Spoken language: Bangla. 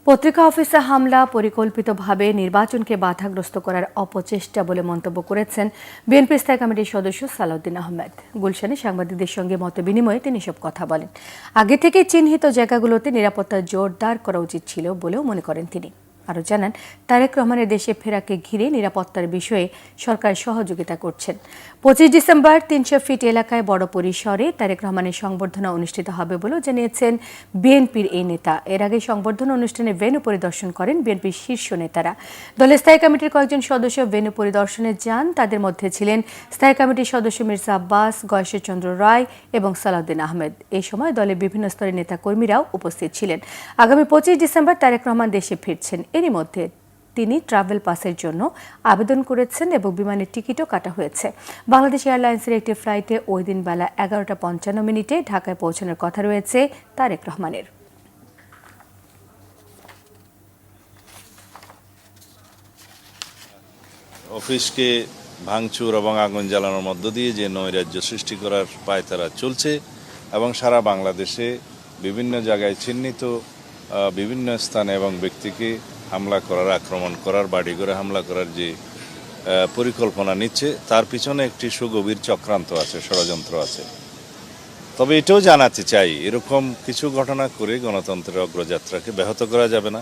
পত্রিকা অফিসে হামলা পরিকল্পিতভাবে নির্বাচনকে বাধাগ্রস্ত করার অপচেষ্টা বলে মন্তব্য করেছেন বিএনপি স্থায়ী কমিটির সদস্য সালাউদ্দিন আহমেদ। গুলশানে সাংবাদিকদের সঙ্গে মতবিনিময়ে তিনি এসব কথা বলেন। আগে থেকে চিহ্নিত জায়গাগুলোতে নিরাপত্তা জোরদার করা উচিত ছিল বলেও মনে করেন তিনি। আরও জানান, তারেক রহমানের দেশে ফেরাকে ঘিরে নিরাপত্তার বিষয়ে সরকার সহযোগিতা করছেন। 25 ডিসেম্বর 300 ফিট এলাকায় বড় পরিসরে তারেক রহমানের সংবর্ধনা অনুষ্ঠিত হবে বলেও জানিয়েছেন বিএনপির এই নেতা। এর আগে সংবর্ধনা অনুষ্ঠানে ভেন্যু পরিদর্শন করেন বিএনপির শীর্ষ নেতারা। দলের স্থায়ী কমিটির কয়েকজন সদস্য ভেন্যু পরিদর্শনে যান। তাদের মধ্যে ছিলেন স্থায়ী কমিটির সদস্য মির্জা আব্বাস, গয়েশ্বরচন্দ্র রায় এবং সালাউদ্দিন আহমেদ। এই সময় দলের বিভিন্ন স্তরের নেতাকর্মীরাও উপস্থিত ছিলেন। আগামী 25 ডিসেম্বর তারেক রহমান দেশে ফিরছেন। এরই মধ্যে তিনি ট্রাভেল পাসের জন্য আবেদন করেছেন এবং বিমানের টিকিটও কাটা হয়েছে। বাংলাদেশ এয়ারলাইন্সের একটি ফ্লাইটে ওই দিন বেলা 11:55 ঢাকায় পৌঁছানোর কথা রয়েছে তারেক রহমানের। অফিসকে ভাঙচুর এবং আগুন জ্বালানোর মধ্য দিয়ে যে নৈরাজ্য সৃষ্টি করার পায়তারা চলছে এবং সারা বাংলাদেশে বিভিন্ন জায়গায় চিহ্নিত বিভিন্ন স্থানে এবং ব্যক্তিকে হামলা করার, আক্রমণ করার, বাড়িঘরে হামলা করার যে পরিকল্পনা নিচ্ছে, তার পিছনে একটি সুগভীর চক্রান্ত আছে, ষড়যন্ত্র আছে। তবে এটাও জানাতে চাই, এরকম কিছু ঘটনা করে গণতন্ত্রের অগ্রযাত্রাকে ব্যাহত করা যাবে না।